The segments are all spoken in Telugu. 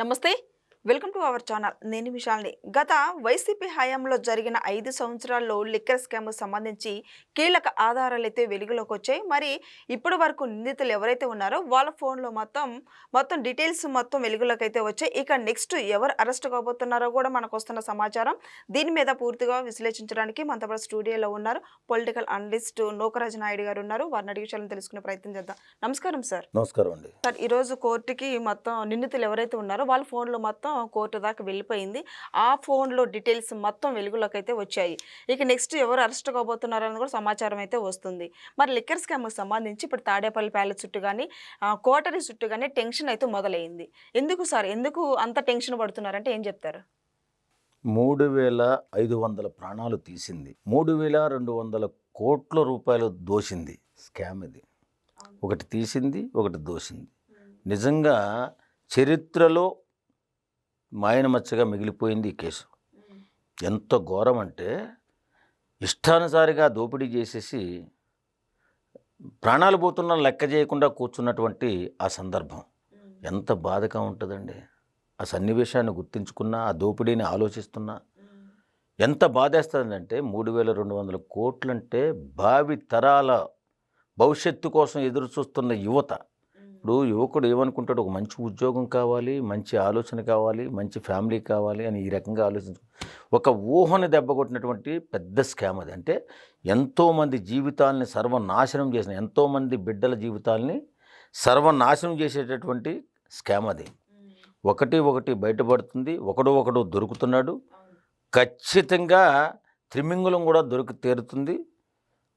నమస్తే. Welcome to our channel. నేను విశాల్ని. గత వైసీపీ హయాంలో జరిగిన 5 సంవత్సరాల్లో లిక్కర్ స్కామ్‌కు సంబంధించి కీలక ఆధారాలైతే వెలుగులోకి వచ్చాయి. మరి ఇప్పటి వరకు నిందితులు ఎవరైతే ఉన్నారో వాళ్ళ ఫోన్‌లో మొత్తం డీటెయిల్స్ మొత్తం వెలుగులోకి అయితే వచ్చాయి. ఇక నెక్స్ట్ ఎవరు అరెస్ట్ కాబోతున్నారో కూడా మనకొస్తున్న సమాచారం. దీని మీద పూర్తిగా విశ్లేషించడానికి మనతో పాటు స్టూడియోలో ఉన్నారు పొలిటికల్ అనలిస్ట్ నూకరాజు నాయుడు గారు ఉన్నారు. వారిని అడిగి విషయాలను తెలుసుకునే ప్రయత్నం చేద్దాం. నమస్కారం సార్. నమస్కారం అండి. సార్, ఈరోజు కోర్టుకి మొత్తం నిందితులు ఎవరైతే ఉన్నారో వాళ్ళ ఫోన్లో మొత్తం కోర్టు దాకా వెళ్ళిపోయింది. ఆ ఫోన్లో డీటెయిల్స్ మొత్తం వెలుగులోకి అయితే వచ్చాయి. ఇక నెక్స్ట్ ఎవరు అరెస్ట్ కాబోతున్నారని కూడా సమాచారం అయితే వస్తుంది. మరి లిక్కర్ స్కామ్కి సంబంధించి ఇప్పుడు తాడేపల్లి ప్యాలెస్ చుట్టూ కానీ కోటరీ చుట్టూ కానీ టెన్షన్ అయితే మొదలైంది. ఎందుకు సార్, ఎందుకు అంత టెన్షన్ పడుతున్నారంటే ఏం చెప్తారు? 3,500 ప్రాణాలు తీసింది, 3,200 కోట్ల రూపాయలు దోసింది. స్కామ్ ఇది. ఒకటి తీసింది, ఒకటి దోసింది. నిజంగా చరిత్రలో మాయనమచ్చగా మిగిలిపోయింది ఈ కేసు. ఎంత ఘోరం అంటే ఇష్టానుసారిగా దోపిడీ చేసేసి ప్రాణాలు పోతున్నా లెక్క చేయకుండా కూర్చున్నటువంటి ఆ సందర్భం ఎంత బాధగా ఉంటుందండి. ఆ సన్నివేశాన్ని గుర్తించుకున్నా, ఆ దోపిడీని ఆలోచిస్తున్నా ఎంత బాధేస్తుందంటే 3,200 కోట్లంటే భావి తరాల భవిష్యత్తు కోసం ఎదురు చూస్తున్న యువత. ఇప్పుడు యువకుడు ఏమనుకుంటాడు, ఒక మంచి ఉద్యోగం కావాలి, మంచి ఆలోచన కావాలి, మంచి ఫ్యామిలీ కావాలి అని ఈ రకంగా ఆలోచించు ఒక ఊహని దెబ్బకొట్టినటువంటి పెద్ద స్కామ్ అది. అంటే ఎంతోమంది జీవితాలని సర్వనాశనం చేసిన, ఎంతోమంది బిడ్డల జీవితాలని సర్వనాశనం చేసేటటువంటి స్కామ్ అది. ఒకటి బయటపడుతుంది, ఒకడు దొరుకుతున్నాడు. ఖచ్చితంగా త్రిమింగులం కూడా తీరుతుంది.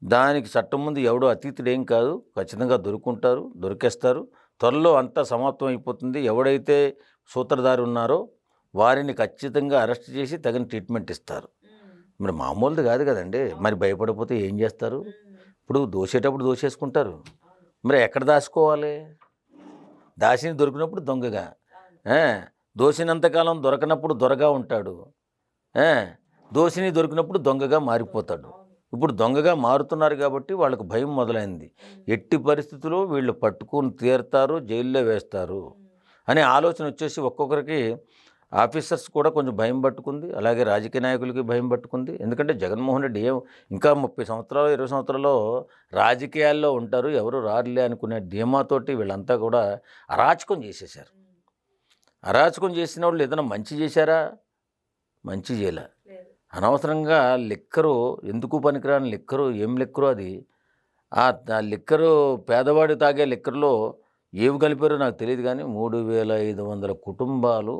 దానికి చట్టం ముందు ఎవడో అతీతుడేం కాదు. ఖచ్చితంగా దొరికేస్తారు. త్వరలో అంతా సమాప్తం అయిపోతుంది. ఎవడైతే సూత్రధారి ఉన్నారో వారిని ఖచ్చితంగా అరెస్ట్ చేసి తగిన ట్రీట్మెంట్ ఇస్తారు. మరి మామూలుది కాదు కదండి. మరి భయపడిపోతే ఏం చేస్తారు? ఇప్పుడు దోసేటప్పుడు దోసేసుకుంటారు, మరి ఎక్కడ దాచుకోవాలి? దాసిని దొరికినప్పుడు దొంగగా, దోసినంతకాలం దొరకనప్పుడు దొరగా ఉంటాడు, దోసిని దొరికినప్పుడు దొంగగా మారిపోతాడు. ఇప్పుడు దొంగగా మారుతున్నారు కాబట్టి వాళ్ళకు భయం మొదలైంది. ఎట్టి పరిస్థితుల్లో వీళ్ళు పట్టుకుని తీరుతారు, జైల్లో వేస్తారు అనే ఆలోచన వచ్చేసి ఒక్కొక్కరికి ఆఫీసర్స్ కూడా కొంచెం భయం పట్టుకుంది. అలాగే రాజకీయ నాయకులకి భయం పట్టుకుంది. ఎందుకంటే జగన్మోహన్ రెడ్డి ఇంకా 30 సంవత్సరాలు 20 సంవత్సరాల్లో రాజకీయాల్లో ఉంటారు, ఎవరు రారులే అనుకునే ధీమాతోటి వీళ్ళంతా కూడా అరాచకం చేసేశారు. అరాచకం చేసిన వాళ్ళు ఏదైనా మంచి చేశారా? మంచి చేయలే. అనవసరంగా లిక్కరు, ఎందుకు పనికిరాని లిక్కరు, ఏం లిక్కరు అది. ఆ లిక్కరు, పేదవాడు తాగే లిక్కర్లో ఏవి కలిపారో నాకు తెలియదు, కానీ 3,500 కుటుంబాలు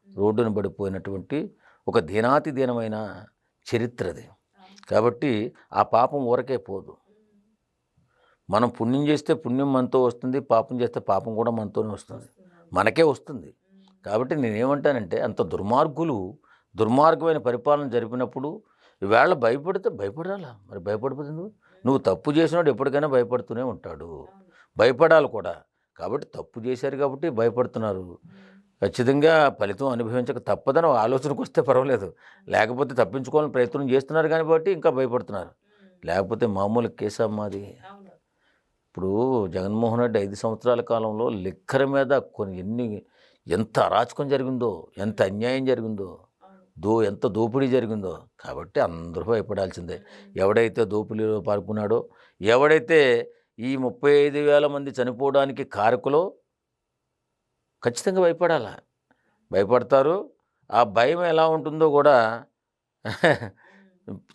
రోడ్డున పడిపోయినటువంటి ఒక దీనాతి దీనమైన చరిత్ర అది. కాబట్టి ఆ పాపం ఊరకే పోదు. మనం పుణ్యం చేస్తే పుణ్యం మనతో వస్తుంది, పాపం చేస్తే పాపం కూడా మనతోనే వస్తుంది, మనకే వస్తుంది. కాబట్టి నేనేమంటానంటే అంత దుర్మార్గమైన పరిపాలన జరిపినప్పుడు ఈవేళ భయపడాలా? మరి భయపడిపోతుంది. నువ్వు తప్పు చేసినోడు ఎప్పటికైనా భయపడుతూనే ఉంటాడు, భయపడాలి కూడా. కాబట్టి తప్పు చేశారు కాబట్టి భయపడుతున్నారు. ఖచ్చితంగా ఫలితం అనుభవించక తప్పదని ఆలోచనకు వస్తే పర్వాలేదు, లేకపోతే తప్పించుకోవాలని ప్రయత్నం చేస్తున్నారు కానీ బట్టి ఇంకా భయపడుతున్నారు. లేకపోతే మామూలు కేసమ్మాది. ఇప్పుడు జగన్మోహన్ రెడ్డి 5 సంవత్సరాల కాలంలో లిక్కర్ మీద ఎంత అరాచకం జరిగిందో, ఎంత అన్యాయం జరిగిందో, ఎంత దోపిడీ జరిగిందో. కాబట్టి అందరూ భయపడాల్సిందే. ఎవడైతే దోపిడీలో పాల్గొన్నాడో, ఎవడైతే ఈ 35,000 మంది చనిపోవడానికి కారకులో ఖచ్చితంగా భయపడతారు. ఆ భయం ఎలా ఉంటుందో కూడా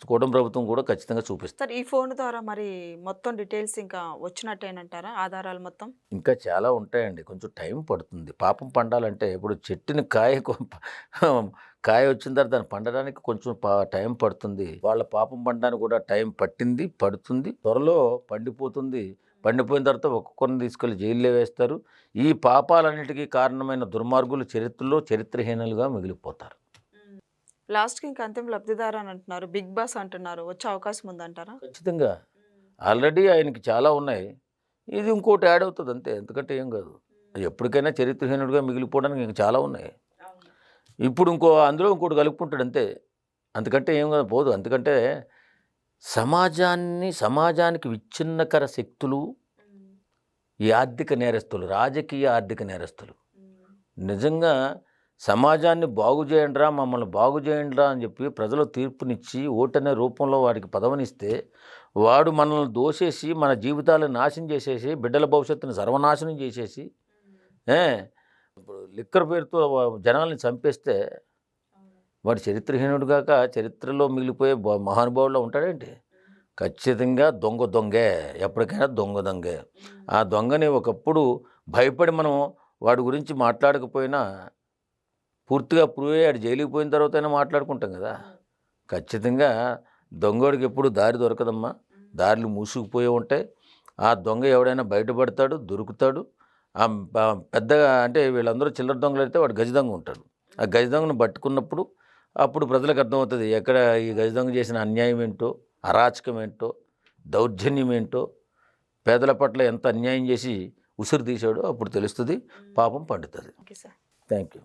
కూటమి ప్రభుత్వం కూడా ఖచ్చితంగా చూపిస్తారు. ఈ ఫోన్ ద్వారా మరి మొత్తం డీటెయిల్స్ ఇంకా వచ్చినట్టేనంటారా? ఆధారాలు మొత్తం ఇంకా చాలా ఉంటాయండి. కొంచెం టైం పడుతుంది. పాపం పండాలంటే ఇప్పుడు చెట్టుని కాయ వచ్చిన తర్వాత దాన్ని పండడానికి కొంచెం టైం పడుతుంది. వాళ్ళ పాపం పండడానికి కూడా టైం పడుతుంది. త్వరలో పండిపోతుంది. పండిపోయిన తర్వాత ఒక్కొక్కరిని తీసుకెళ్లి జైల్లో వేస్తారు. ఈ పాపాలన్నిటికీ కారణమైన దుర్మార్గులు చరిత్రలో చరిత్రహీనులుగా మిగిలిపోతారు. లాస్ట్కి ఇంకా అంతిమ లబ్ధిదారు అని అంటున్నారు, బిగ్ బాస్ అంటున్నారు, వచ్చే అవకాశం ఉందంటారా? ఖచ్చితంగా. ఆల్రెడీ ఆయనకి చాలా ఉన్నాయి, ఇది ఇంకోటి యాడ్ అవుతుంది అంతే, ఎందుకంటే ఏం కాదు. ఎప్పటికైనా చరిత్రహీనుడిగా మిగిలిపోవడానికి ఇంకా చాలా ఉన్నాయి. ఇప్పుడు అందులో ఇంకోటి కలుపుకుంటాడు అంతే, అందుకంటే ఏం కాదు పోదు. ఎందుకంటే సమాజానికి విచ్ఛిన్నకర శక్తులు ఈ ఆర్థిక నేరస్తులు, రాజకీయ ఆర్థిక నేరస్తులు నిజంగా సమాజాన్ని బాగు చేయండిరా, మమ్మల్ని బాగు చేయండిరా అని చెప్పి ప్రజలు తీర్పునిచ్చి ఓటనే రూపంలో వాడికి పదవినిస్తే వాడు మనల్ని దోసేసి మన జీవితాలను నాశనం చేసేసి బిడ్డల భవిష్యత్తును సర్వనాశనం చేసేసి ఏ ఇప్పుడు లిక్కర్ పేరుతో జనాల్ని చంపేస్తే వాడు చరిత్రహీనుడు కాక చరిత్రలో మిగిలిపోయే మహానుభావుల్లో ఉంటాడేంటి? ఖచ్చితంగా దొంగే, ఎప్పటికైనా దొంగే. ఆ దొంగని ఒకప్పుడు భయపడి మనం వాడి గురించి మాట్లాడకపోయినా పూర్తిగా ప్రూవ్ అయ్యాడు జైలుకి పోయిన తర్వాత అయినా మాట్లాడుకుంటాం కదా. ఖచ్చితంగా దొంగోడికి ఎప్పుడు దారి దొరకదమ్మా, దారులు మూసుకుపోయి ఉంటాయి. ఆ దొంగ ఎవడైనా బయటపడతాడు, దొరుకుతాడు. పెద్దగా అంటే వీళ్ళందరూ చిల్లర దొంగలు అయితే వాడు గజ దొంగ ఉంటాడు. ఆ గజ దొంగను పట్టుకున్నప్పుడు అప్పుడు ప్రజలకు అర్థమవుతుంది ఎక్కడ ఈ గజ దొంగ చేసిన అన్యాయం ఏంటో, అరాచకం ఏంటో, దౌర్జన్యం ఏంటో, పేదల పట్ల ఎంత అన్యాయం చేసి ఉసురు తీశాడో అప్పుడు తెలుస్తుంది, పాపం పండుతుంది. Okay sir. Thank you.